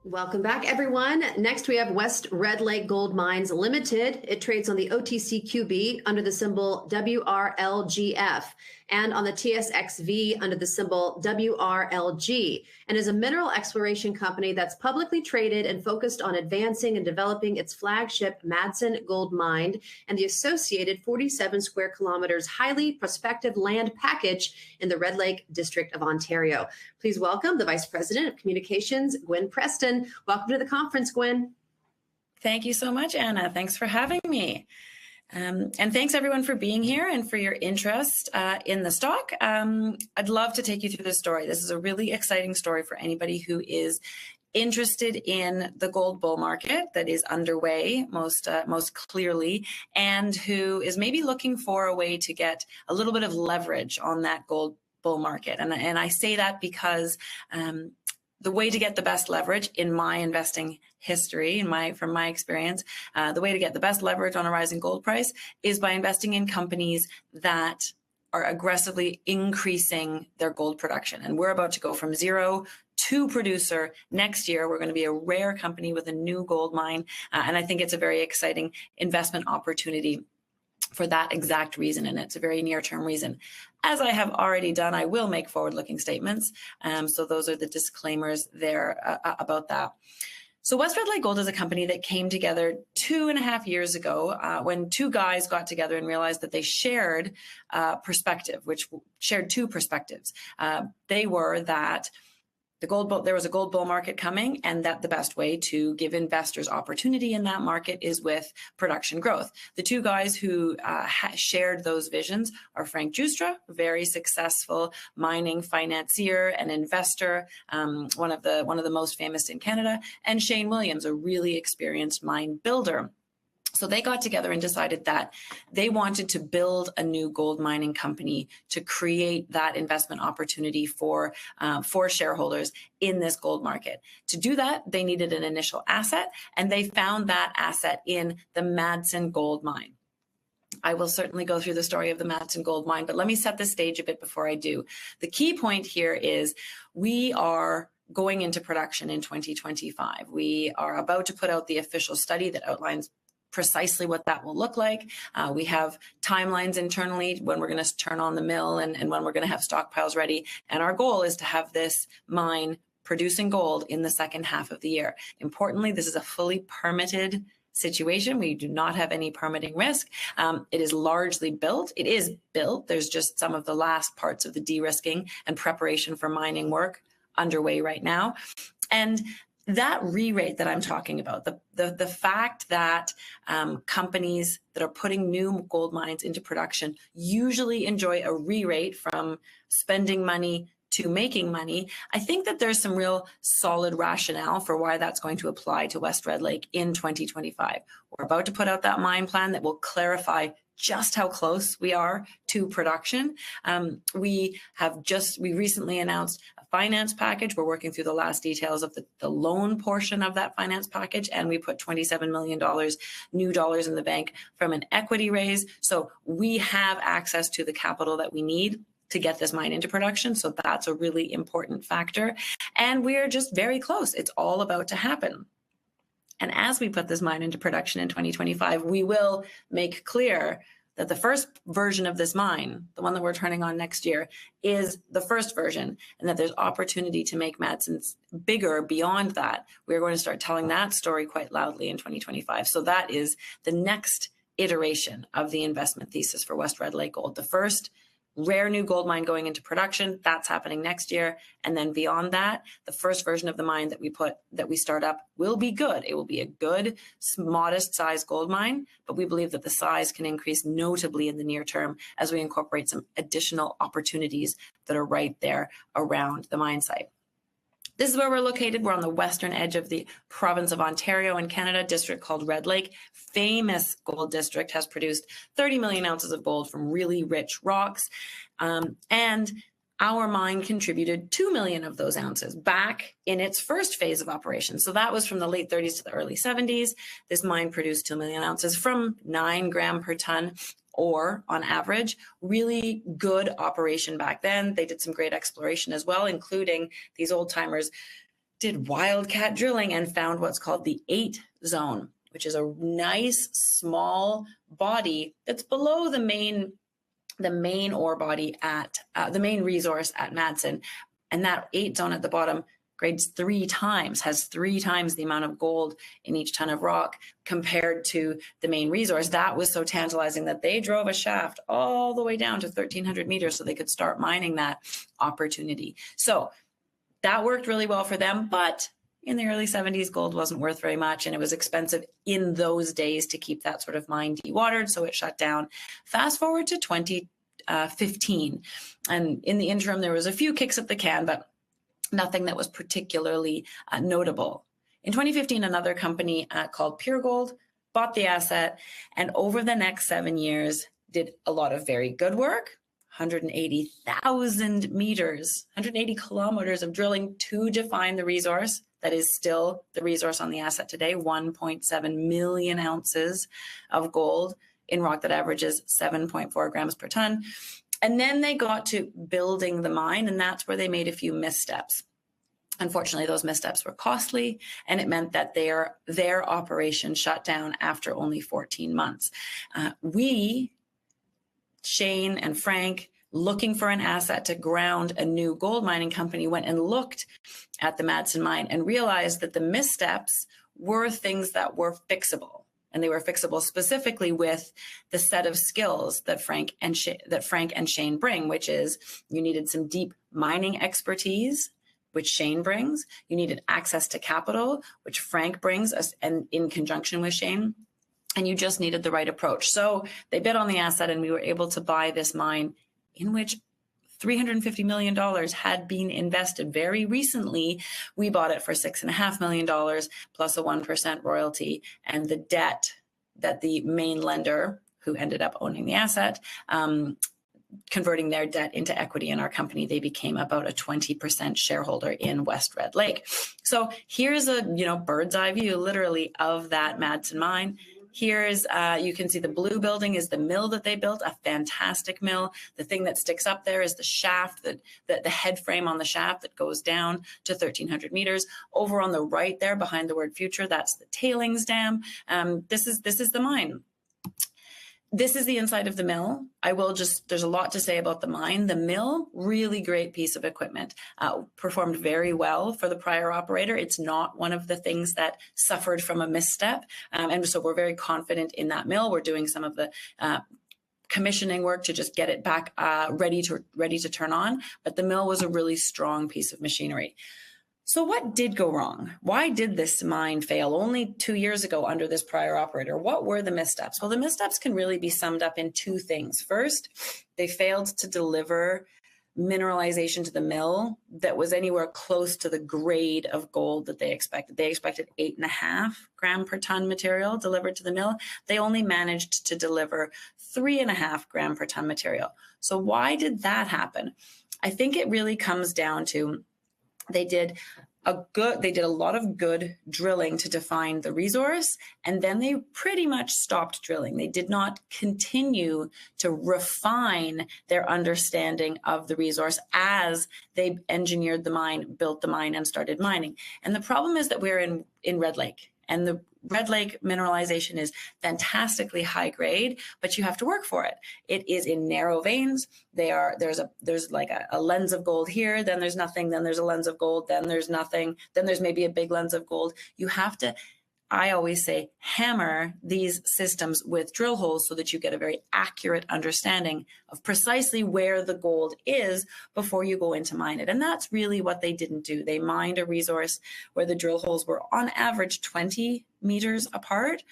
Welcome back, everyone. Next, we have West Red Lake Gold Mines Limited. It trades on the OTCQB under the symbol WRLGF and on the TSXV under the symbol WRLG, and is a mineral exploration company that's publicly traded and focused on advancing and developing its flagship Madsen Gold Mine and the associated 47 square kilometers highly prospective land package in the Red Lake District of Ontario. Please welcome the Vice President of Communications, Gwen Preston. Welcome to the conference, Gwen. Thank you so much, Anna. Thanks for having me. And thanks everyone for being here and for your interest in the stock. I'd love to take you through this story. This is a really exciting story for anybody who is interested in the gold bull market that is underway most clearly, and who is maybe looking for a way to get a little bit of leverage on that gold bull market. And I say that because the way to get the best leverage in my investing history, from my experience, the way to get the best leverage on a rising gold price is by investing in companies that are aggressively increasing their gold production. And we're about to go from zero to producer next year. We're going to be a rare company with a new gold mine. And I think it's a very exciting investment opportunity for that exact reason, and it's a very near-term reason. As I have already done, I will make forward-looking statements, so those are the disclaimers there about that. So West Red Lake Gold is a company that came together 2.5 years ago when two guys got together and realized that they shared perspective, which shared two perspectives. They were that there was a gold bull market coming, and that the best way to give investors opportunity in that market is with production growth. The two guys who shared those visions are Frank Justra, very successful mining financier and investor, one of the most famous in Canada, and Shane Williams, a really experienced mine builder. So they got together and decided that they wanted to build a new gold mining company to create that investment opportunity for shareholders in this gold market. To do that, they needed an initial asset, and they found that asset in the Madsen Gold Mine. I will certainly go through the story of the Madsen Gold Mine, but let me set the stage a bit before I do. The key point here is we are going into production in 2025. We are about to put out the official study that outlines precisely what that will look like. We have timelines internally when we're going to turn on the mill and when we're going to have stockpiles ready. And our goal is to have this mine producing gold in the second half of the year. Importantly, this is a fully permitted situation. We do not have any permitting risk. It is largely built. It is built. There's just some of the last parts of the de-risking and preparation for mining work underway right now. And that re-rate that I'm talking about, the fact that companies that are putting new gold mines into production usually enjoy a re-rate from spending money to making money, I think that there's some real solid rationale for why that's going to apply to West Red Lake in 2025. We're about to put out that mine plan that will clarify just how close we are to production. We recently announced a finance package. We're working through the last details of the loan portion of that finance package, and we put $27 million new dollars in the bank from an equity raise. So we have access to the capital that we need to get this mine into production. So that's a really important factor. And we're just very close. It's all about to happen. And as we put this mine into production in 2025, we will make clear that the first version of this mine, the one that we're turning on next year, is the first version, and that there's opportunity to make Madsen's bigger beyond that. We're going to start telling that story quite loudly in 2025. So that is the next iteration of the investment thesis for West Red Lake Gold. The first rare new gold mine going into production, that's happening next year. And then beyond that, the first version of the mine that we start up will be good. It will be a good, modest size gold mine, but we believe that the size can increase notably in the near term as we incorporate some additional opportunities that are right there around the mine site. This is where we're located. We're on the western edge of the province of Ontario in Canada, district called Red Lake. Famous gold district, has produced 30 million ounces of gold from really rich rocks. And our mine contributed 2 million of those ounces back in its first phase of operation. So that was from the late 30s to the early 70s. This mine produced 2 million ounces from 9 gram per ton ore on average. Really good operation back then. They did some great exploration as well, including these old timers did wildcat drilling and found what's called the 8 zone, which is a nice small body that's below the main ore body at the main resource at Madsen. And that 8 zone at the bottom grades 3 times, has 3 times the amount of gold in each ton of rock compared to the main resource. That was so tantalizing that they drove a shaft all the way down to 1,300 meters so they could start mining that opportunity. So that worked really well for them, but in the early 70s, gold wasn't worth very much, and it was expensive in those days to keep that sort of mine dewatered, so it shut down. Fast forward to 2015, and in the interim, there was a few kicks at the can, but nothing that was particularly notable. In 2015, another company called Pure Gold bought the asset, and over the next 7 years, did a lot of very good work. 180,000 meters, 180 kilometers of drilling to define the resource. That is still the resource on the asset today, 1.7 million ounces of gold in rock that averages 7.4 grams per ton. And then they got to building the mine, and that's where they made a few missteps. Unfortunately, those missteps were costly, and it meant that their operation shut down after only 14 months. Shane and Frank, looking for an asset to ground a new gold mining company, went and looked at the Madsen Mine and realized that the missteps were things that were fixable. And they were fixable specifically with the set of skills that Frank and Shane bring, which is you needed some deep mining expertise, which Shane brings. You needed access to capital, which Frank brings, and in conjunction with Shane. And you just needed the right approach. So they bid on the asset, and we were able to buy this mine in which $350 million had been invested very recently. We bought it for $6.5 million plus a 1% royalty, and the debt that the main lender, who ended up owning the asset, converting their debt into equity in our company, they became about a 20% shareholder in West Red Lake. So here's a bird's eye view, literally, of that Madsen Mine. Here's, you can see the blue building is the mill that they built, a fantastic mill. The thing that sticks up there is the shaft, the head frame on the shaft that goes down to 1,300 meters. Over on the right there, behind the word future, that's the tailings dam. This is the mine. This is the inside of the mill. There's a lot to say about the mine. The mill, really great piece of equipment, performed very well for the prior operator. It's not one of the things that suffered from a misstep. And so we're very confident in that mill. We're doing some of the commissioning work to just get it back ready to turn on. But the mill was a really strong piece of machinery. So what did go wrong? Why did this mine fail only 2 years ago under this prior operator? What were the missteps? Well, the missteps can really be summed up in 2 things. First, they failed to deliver mineralization to the mill that was anywhere close to the grade of gold that they expected. They expected 8.5 gram per ton material delivered to the mill. They only managed to deliver 3.5 gram per ton material. So why did that happen? I think it really comes down to they did a lot of good drilling to define the resource, and then they pretty much stopped drilling. They did not continue to refine their understanding of the resource as they engineered the mine, built the mine, and started mining. And the problem is that we're in Red Lake, and the Red Lake mineralization is fantastically high grade, but you have to work for it. It is in narrow veins. There's like a lens of gold here, then there's nothing, then there's a lens of gold, then there's nothing, then there's maybe a big lens of gold. You have to, I always say, hammer these systems with drill holes so that you get a very accurate understanding of precisely where the gold is before you go in to mine it. And that's really what they didn't do. They mined a resource where the drill holes were on average 20 meters apart.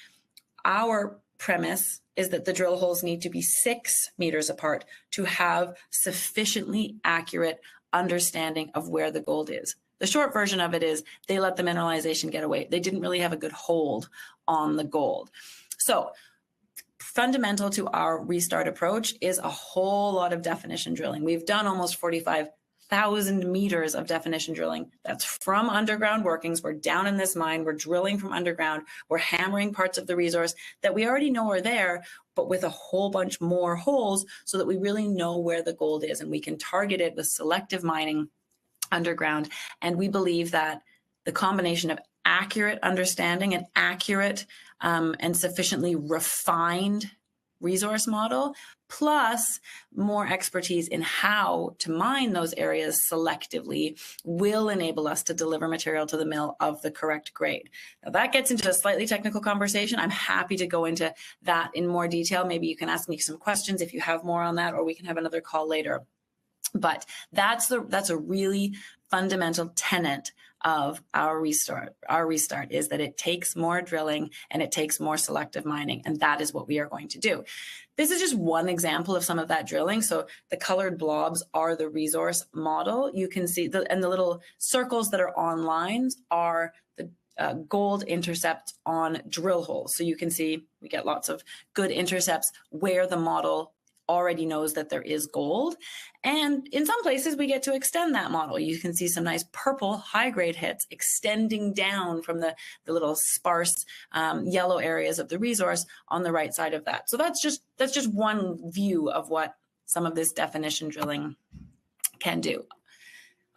Our premise is that the drill holes need to be 6 meters apart to have sufficiently accurate understanding of where the gold is. The short version of it is they let the mineralization get away. They didn't really have a good hold on the gold. So fundamental to our restart approach is a whole lot of definition drilling. We've done almost 45,000 meters of definition drilling. That's from underground workings. We're down in this mine. We're drilling from underground. We're hammering parts of the resource that we already know are there, but with a whole bunch more holes so that we really know where the gold is, and we can target it with selective mining underground. And we believe that the combination of accurate understanding and accurate and sufficiently refined resource model, plus more expertise in how to mine those areas selectively, will enable us to deliver material to the mill of the correct grade. Now that gets into a slightly technical conversation. I'm happy to go into that in more detail. Maybe you can ask me some questions if you have more on that, or we can have another call later. But that's a really fundamental tenet of our restart. Our restart is that it takes more drilling and it takes more selective mining, and that is what we are going to do. This is just one example of some of that drilling. So the colored blobs are the resource model. You can see and the little circles that are on lines are the gold intercepts on drill holes. So you can see we get lots of good intercepts where the model already knows that there is gold. And in some places we get to extend that model. You can see some nice purple high grade hits extending down from the little sparse yellow areas of the resource on the right side of that. So that's just one view of what some of this definition drilling can do.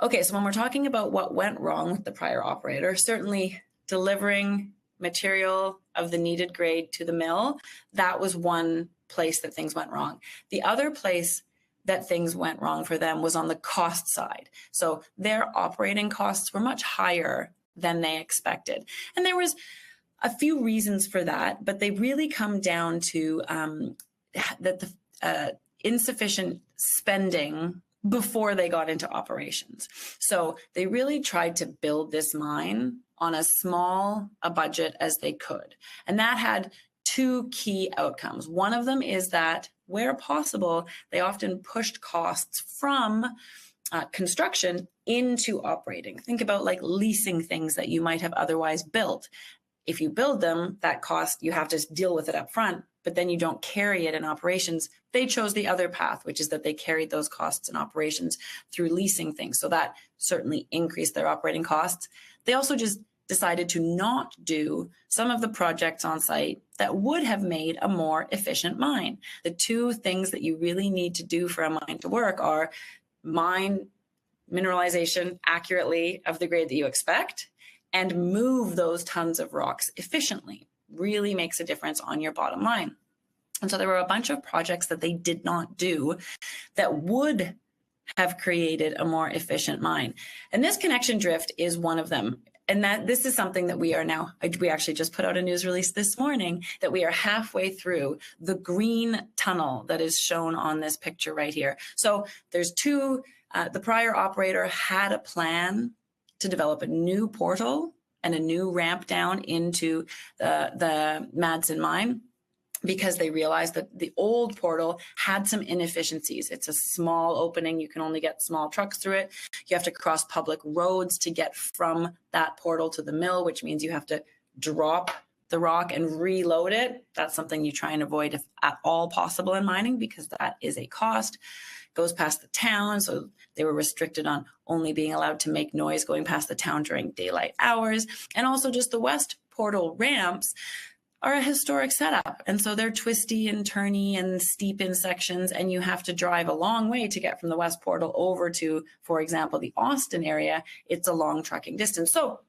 Okay, so when we're talking about what went wrong with the prior operator, certainly delivering material of the needed grade to the mill, that was one place that things went wrong. The other place that things went wrong for them was on the cost side. So their operating costs were much higher than they expected. And there was a few reasons for that, but they really come down to the insufficient spending before they got into operations. So they really tried to build this mine on as small a budget as they could. And that had two key outcomes. One of them is that where possible, they often pushed costs from construction into operating. Think about like leasing things that you might have otherwise built. If you build them, that cost, you have to deal with it up front, but then you don't carry it in operations. They chose the other path, which is that they carried those costs in operations through leasing things. So that certainly increased their operating costs. They also just decided to not do some of the projects on site that would have made a more efficient mine. The two things that you really need to do for a mine to work are mine mineralization accurately of the grade that you expect and move those tons of rocks efficiently. Really makes a difference on your bottom line. And so there were a bunch of projects that they did not do that would have created a more efficient mine. And this connection drift is one of them. And that this is something that we actually just put out a news release this morning that we are halfway through the green tunnel that is shown on this picture right here. So there's two, the prior operator had a plan to develop a new portal and a new ramp down into the Madsen Mine, because they realized that the old portal had some inefficiencies. It's a small opening. You can only get small trucks through it. You have to cross public roads to get from that portal to the mill, which means you have to drop the rock and reload it. That's something you try and avoid if at all possible in mining, because that is a cost. Goes past the town, so they were restricted on only being allowed to make noise going past the town during daylight hours. And also just the west portal ramps are a historic setup. And so they're twisty and turny and steep in sections, and you have to drive a long way to get from the west portal over to, for example, the Austin area. It's a long trucking distance. So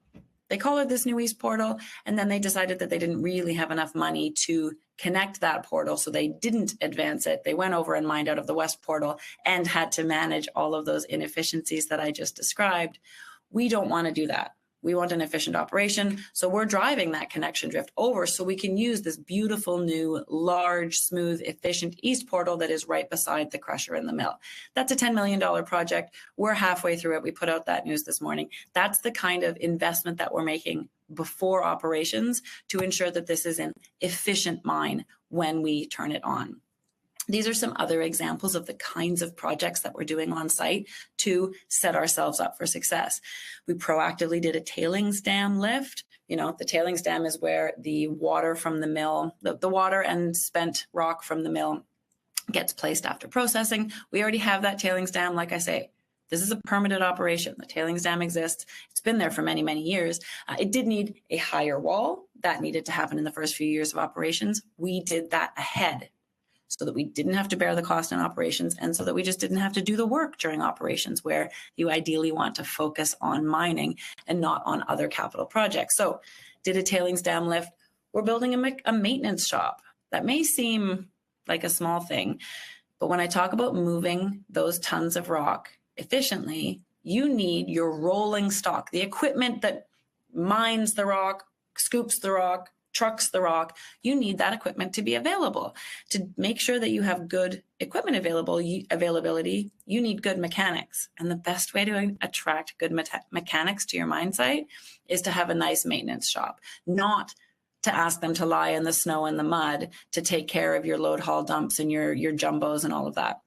they call it this new east portal, and then they decided that they didn't really have enough money to connect that portal, so they didn't advance it. They went over and mined out of the west portal and had to manage all of those inefficiencies that I just described. We don't want to do that. We want an efficient operation. So we're driving that connection drift over so we can use this beautiful new, large, smooth, efficient east portal that is right beside the crusher in the mill. That's a $10 million project. We're halfway through it. We put out that news this morning. That's the kind of investment that we're making before operations to ensure that this is an efficient mine when we turn it on. These are some other examples of the kinds of projects that we're doing on site to set ourselves up for success. We proactively did a tailings dam lift. You know, the tailings dam is where the water from the mill, the water and spent rock from the mill gets placed after processing. We already have that tailings dam. Like I say, this is a permitted operation. The tailings dam exists. It's been there for many, many years. It did need a higher wall. That needed to happen in the first few years of operations. We did that ahead. so that we didn't have to bear the cost in operations, and so that we just didn't have to do the work during operations, where you ideally want to focus on mining and not on other capital projects. So did a tailings dam lift. We're building a maintenance shop. That may seem like a small thing, but when I talk about moving those tons of rock efficiently, you need your rolling stock, the equipment that mines the rock, scoops the rock, trucks the rock. You need that equipment to be available. To make sure that you have good equipment availability, you need good mechanics. And the best way to attract good mechanics to your mine site is to have a nice maintenance shop, not to ask them to lie in the snow and the mud to take care of your load haul dumps and your jumbos and all of that.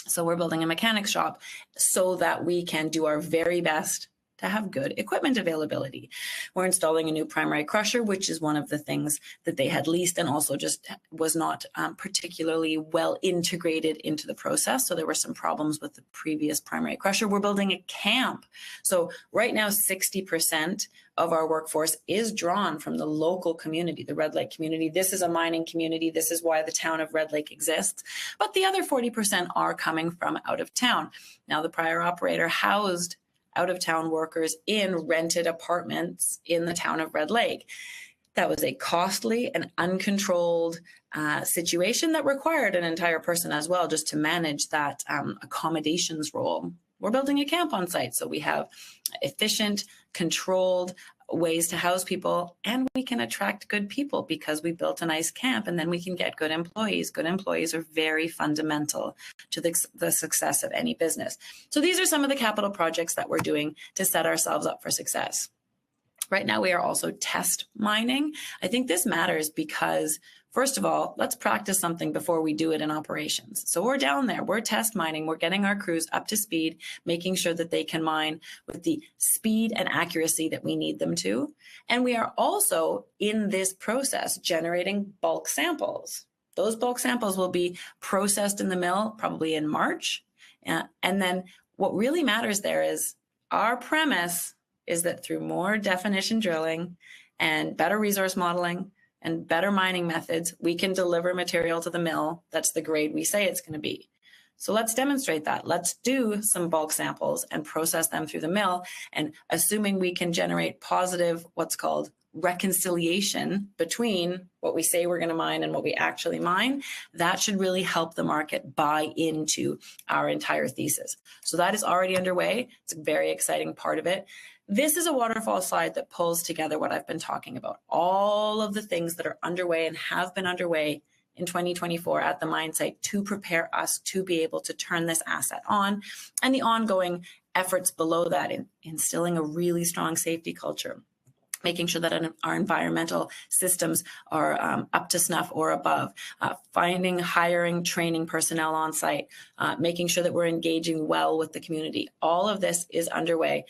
So we're building a mechanics shop so that we can do our very best to have good equipment availability. We're installing a new primary crusher, which is one of the things that they had leased and also just was not particularly well integrated into the process. So there were some problems with the previous primary crusher. We're building a camp. So right now, 60% of our workforce is drawn from the local community, the Red Lake community. This is a mining community. This is why the town of Red Lake exists. But the other 40% are coming from out of town. Now, the prior operator housed out-of-town workers in rented apartments in the town of Red Lake. That was a costly and uncontrolled situation that required an entire person as well just to manage that accommodations role. We're building a camp on site, so we have efficient, controlled ways to house people, and we can attract good people because we built a nice camp, and then we can get good employees. Good employees are very fundamental to the success of any business. So these are some of the capital projects that we're doing to set ourselves up for success. Right now, we are also test mining. I think this matters because, first of all, let's practice something before we do it in operations. So we're down there, we're test mining, we're getting our crews up to speed, making sure that they can mine with the speed and accuracy that we need them to. And we are also in this process generating bulk samples. Those bulk samples will be processed in the mill probably in March. And then what really matters there is our premise is that through more definition drilling and better resource modeling and better mining methods, we can deliver material to the mill that's the grade we say it's going to be. So let's demonstrate that. Let's do some bulk samples and process them through the mill. And assuming we can generate positive, what's called reconciliation between what we say we're going to mine and what we actually mine, that should really help the market buy into our entire thesis. So that is already underway. It's a very exciting part of it. This is a waterfall slide that pulls together what I've been talking about, all of the things that are underway and have been underway in 2024 at the mine site to prepare us to be able to turn this asset on, and the ongoing efforts below that in instilling a really strong safety culture, making sure that our environmental systems are up to snuff or above, finding, hiring, training personnel on site, making sure that we're engaging well with the community. All of this is underway.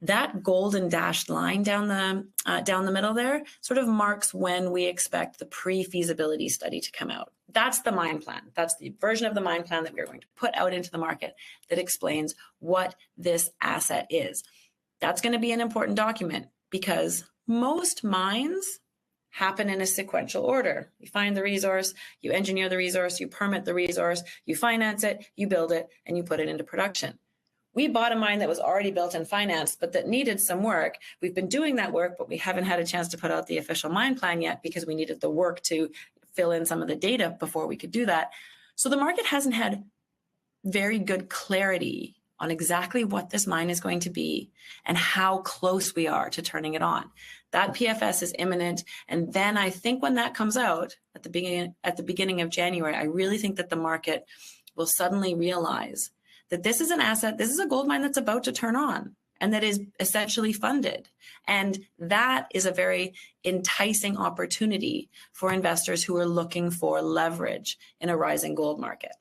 That golden dashed line down the middle there sort of marks when we expect the pre-feasibility study to come out. That's the mine plan. That's the version of the mine plan that we're going to put out into the market that explains what this asset is. That's going to be an important document because most mines happen in a sequential order. You find the resource, you engineer the resource, you permit the resource, you finance it, you build it, and you put it into production. We bought a mine that was already built and financed, but that needed some work. We've been doing that work, but we haven't had a chance to put out the official mine plan yet because we needed the work to fill in some of the data before we could do that. So the market hasn't had very good clarity on exactly what this mine is going to be and how close we are to turning it on. That PFS is imminent. And then I think when that comes out at the beginning of January, I really think that the market will suddenly realize that this is an asset, this is a gold mine that's about to turn on and that is essentially funded. And that is a very enticing opportunity for investors who are looking for leverage in a rising gold market.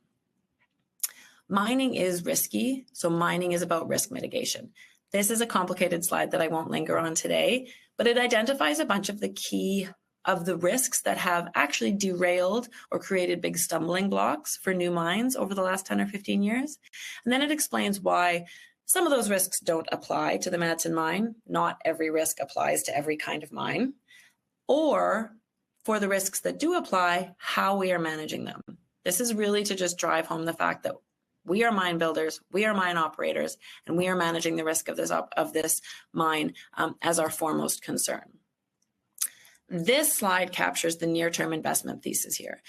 Mining is risky, so mining is about risk mitigation. This is a complicated slide that I won't linger on today, but it identifies a bunch of the key of the risks that have actually derailed or created big stumbling blocks for new mines over the last 10 or 15 years. And then it explains why some of those risks don't apply to the Madsen Mine. Not every risk applies to every kind of mine. Or for the risks that do apply, how we are managing them. This is really to just drive home the fact that we are mine builders, we are mine operators, and we are managing the risk of this mine as our foremost concern. This slide captures the near-term investment thesis here.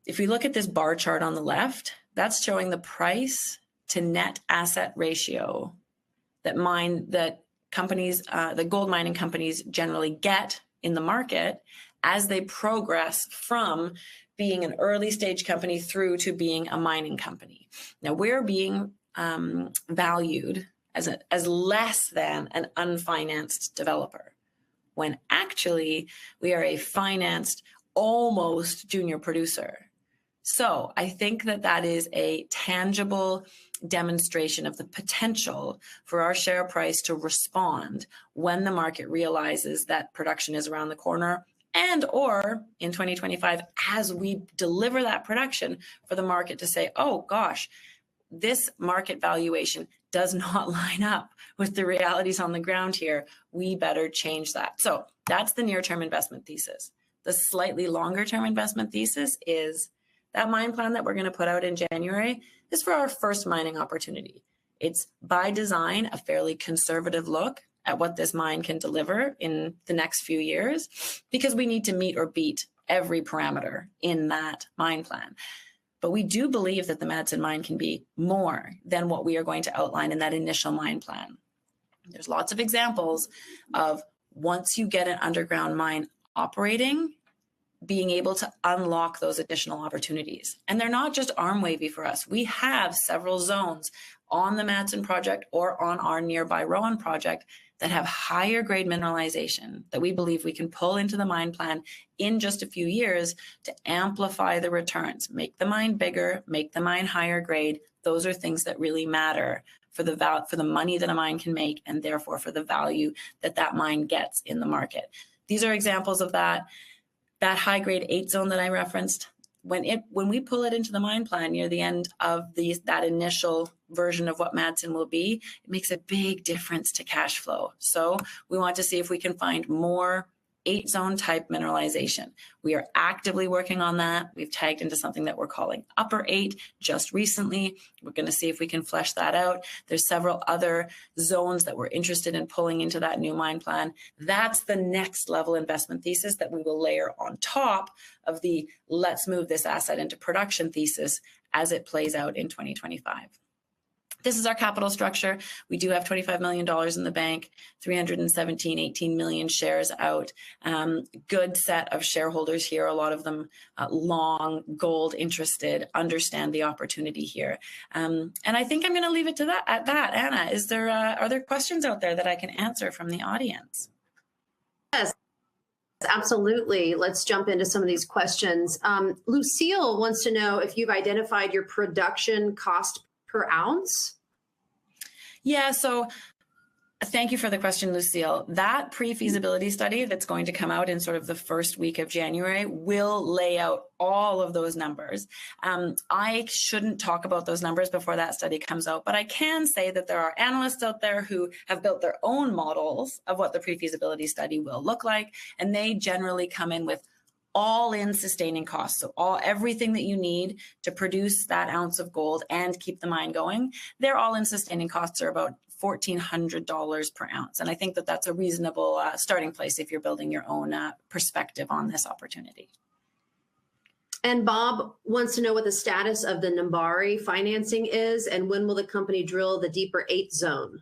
If we look at this bar chart on the left, that's showing the price to net asset ratio that companies, the gold mining companies generally get in the market as they progress from being an early stage company through to being a mining company. Now we're being valued as less than an unfinanced developer, when actually we are a financed, almost junior producer. So I think that is a tangible demonstration of the potential for our share price to respond when the market realizes that production is around the corner, and or in 2025, as we deliver that production, for the market to say, oh gosh, this market valuation does not line up with the realities on the ground here. We better change that. So that's the near-term investment thesis. The slightly longer-term investment thesis is that mine plan that we're going to put out in January is for our first mining opportunity. It's by design a fairly conservative look at what this mine can deliver in the next few years, because we need to meet or beat every parameter in that mine plan. But we do believe that the Madsen Mine can be more than what we are going to outline in that initial mine plan. There's lots of examples of once you get an underground mine operating, being able to unlock those additional opportunities. And they're not just arm wavy for us. We have several zones on the Madsen project or on our nearby Rowan project that have higher grade mineralization that we believe we can pull into the mine plan in just a few years to amplify the returns, make the mine bigger, make the mine higher grade. Those are things that really matter for the money that a mine can make, and therefore for the value that mine gets in the market. These are examples of that high grade 8 zone that I referenced. When we pull it into the mine plan near the end of that initial version of what Madsen will be, it makes a big difference to cash flow. So we want to see if we can find more 8 zone type mineralization. We are actively working on that. We've tagged into something that we're calling upper 8 just recently. We're going to see if we can flesh that out. There's several other zones that we're interested in pulling into that new mine plan. That's the next level investment thesis that we will layer on top of the let's move this asset into production thesis as it plays out in 2025. This is our capital structure. We do have $25 million in the bank, 18 million shares out. Good set of shareholders here. A lot of them long, gold interested, understand the opportunity here. And I think I'm going to leave it at that. Anna, are there questions out there that I can answer from the audience? Yes, absolutely. Let's jump into some of these questions. Lucille wants to know if you've identified your production cost per ounce? Yeah, so thank you for the question, Lucille. That pre-feasibility study that's going to come out in sort of the first week of January will lay out all of those numbers. I shouldn't talk about those numbers before that study comes out, but I can say that there are analysts out there who have built their own models of what the pre-feasibility study will look like, and they generally come in with all-in sustaining costs. So everything that you need to produce that ounce of gold and keep the mine going, their all-in sustaining costs are about $1,400 per ounce. And I think that that's a reasonable starting place if you're building your own perspective on this opportunity. And Bob wants to know what the status of the Nambari financing is, and when will the company drill the deeper 8 zone?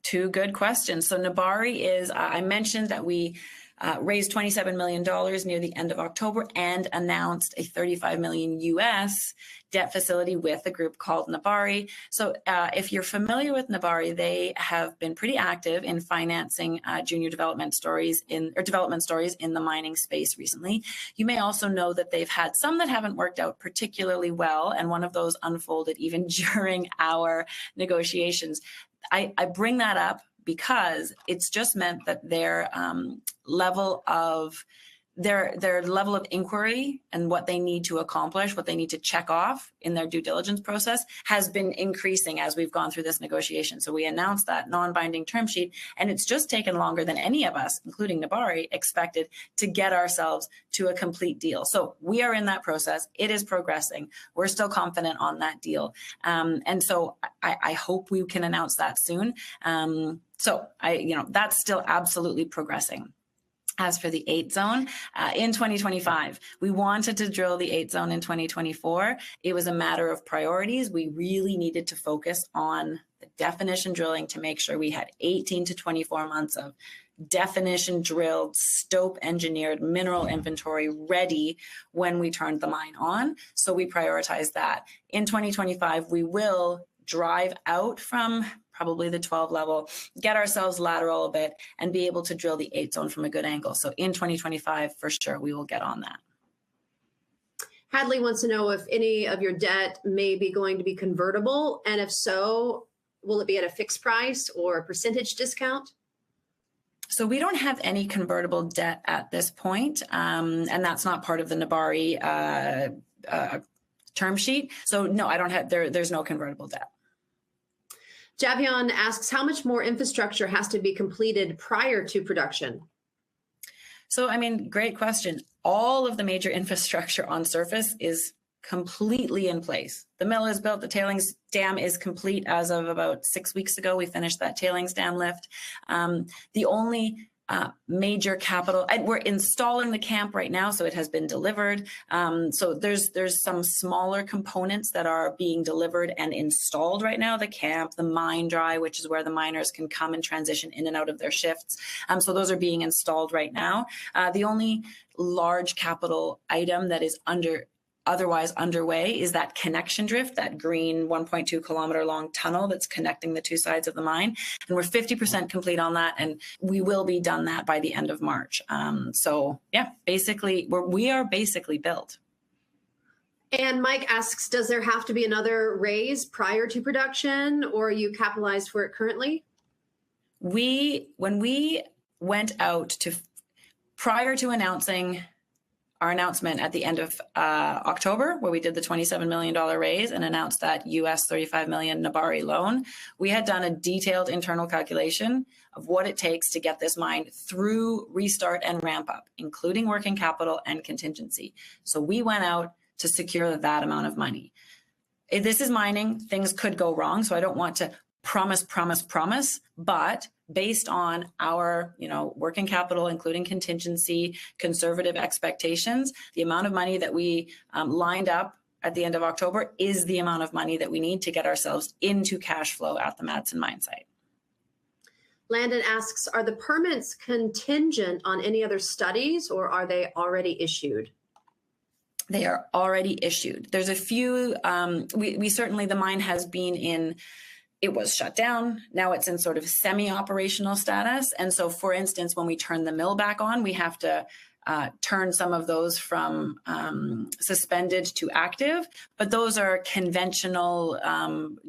Two good questions. So Nambari is, I mentioned that we raised $27 million near the end of October and announced a $35 million US debt facility with a group called Nambari. So if you're familiar with Nambari, they have been pretty active in financing junior development stories in the mining space recently. You may also know that they've had some that haven't worked out particularly well, and one of those unfolded even during our negotiations. I bring that up because it's just meant that their level of their level of inquiry and what they need to accomplish, what they need to check off in their due diligence process has been increasing as we've gone through this negotiation. So we announced that non-binding term sheet, and it's just taken longer than any of us, including Nabari, expected to get ourselves to a complete deal. So we are in that process. It is progressing. We're still confident on that deal. And so I hope we can announce that soon. That's still absolutely progressing. As for the 8 zone, in 2025, we wanted to drill the 8 zone in 2024. It was a matter of priorities. We really needed to focus on the definition drilling to make sure we had 18 to 24 months of definition drilled, stope engineered mineral inventory ready when we turned the mine on. So we prioritized that. In 2025, we will drive out from probably the 12 level, get ourselves lateral a bit, and be able to drill the 8 zone from a good angle. So in 2025, for sure, we will get on that. Hadley wants to know if any of your debt may be going to be convertible, and if so, will it be at a fixed price or a percentage discount? So we don't have any convertible debt at this point, and that's not part of the Nabari term sheet. So no, I don't have, there's no convertible debt. Javion asks, how much more infrastructure has to be completed prior to production? So, I mean, great question. All of the major infrastructure on surface is completely in place. The mill is built. The tailings dam is complete as of about 6 weeks ago. We finished that tailings dam lift. The only major capital, and we're installing the camp right now, so it has been delivered. So there's some smaller components that are being delivered and installed right now. The camp, the mine dry, which is where the miners can come and transition in and out of their shifts. So those are being installed right now. The only large capital item that is otherwise underway is that connection drift, that green 1.2 kilometer long tunnel that's connecting the two sides of the mine. And we're 50% complete on that, and we will be done that by the end of March. So yeah, basically, we are basically built. And Mike asks, does there have to be another raise prior to production, or are you capitalized for it currently? When we went out prior to announcing our announcement at the end of October, where we did the $27 million raise and announced that US $35 million Nabari loan, we had done a detailed internal calculation of what it takes to get this mine through restart and ramp up, including working capital and contingency. So we went out to secure that amount of money. If this is mining, things could go wrong, so I don't want to promise, but based on our, working capital, including contingency, conservative expectations, the amount of money that we lined up at the end of October is the amount of money that we need to get ourselves into cash flow at the Madsen Mine site. Landon asks, are the permits contingent on any other studies, or are they already issued? They are already issued. There's a few, we certainly, the mine has been in, it was shut down. Now it's in sort of semi-operational status. And so, for instance, when we turn the mill back on, we have to turn some of those from suspended to active. But those are conventional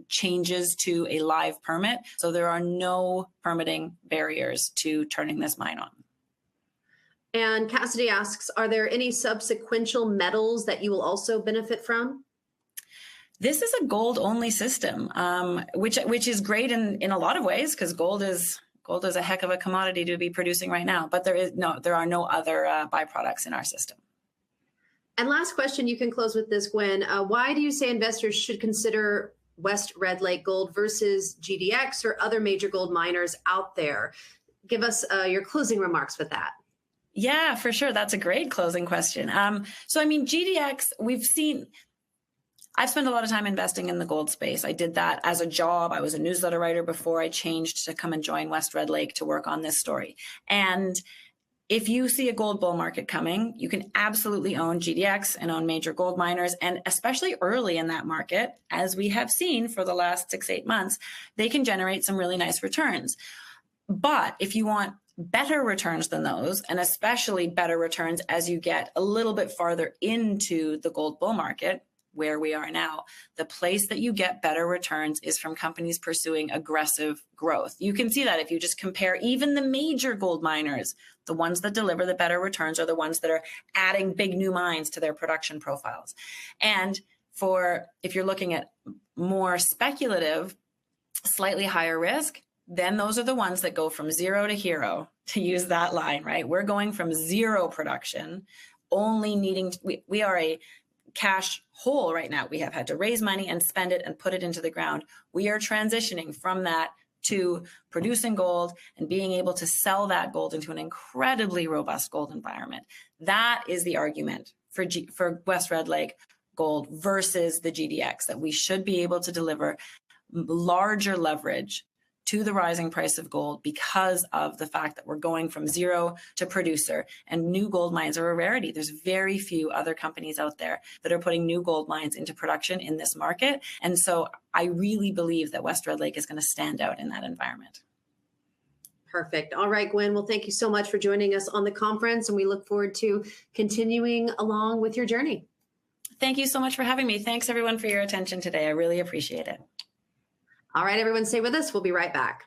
changes to a live permit. So there are no permitting barriers to turning this mine on. And Cassidy asks, are there any subsequential metals that you will also benefit from? This is a gold-only system, which is great in a lot of ways, because gold is a heck of a commodity to be producing right now. But there are no other byproducts in our system. And last question, you can close with this, Gwen. Why do you say investors should consider West Red Lake Gold versus GDX or other major gold miners out there? Give us your closing remarks with that. Yeah, for sure. That's a great closing question. So, I mean, GDX, I've spent a lot of time investing in the gold space. I did that as a job. I was a newsletter writer before I changed to come and join West Red Lake to work on this story. And if you see a gold bull market coming, you can absolutely own GDX and own major gold miners. And especially early in that market, as we have seen for the last 6-8 months, they can generate some really nice returns. But if you want better returns than those, and especially better returns as you get a little bit farther into the gold bull market, where we are now. The place that you get better returns is from companies pursuing aggressive growth. You can see that if you just compare even the major gold miners, the ones that deliver the better returns are the ones that are adding big new mines to their production profiles. And if you're looking at more speculative, slightly higher risk, then those are the ones that go from zero to hero, to use that line, right? We're going from zero production, only needing, we are a cash hole right now. We have had to raise money and spend it and put it into the ground. We are transitioning from that to producing gold and being able to sell that gold into an incredibly robust gold environment. That is the argument for West Red Lake Gold versus the GDX, that we should be able to deliver larger leverage to the rising price of gold because of the fact that we're going from zero to producer, and new gold mines are a rarity. There's very few other companies out there that are putting new gold mines into production in this market. And so I really believe that West Red Lake is going to stand out in that environment. Perfect. All right, Gwen. Well, thank you so much for joining us on the conference, and we look forward to continuing along with your journey. Thank you so much for having me. Thanks everyone for your attention today. I really appreciate it. All right, everyone, stay with us. We'll be right back.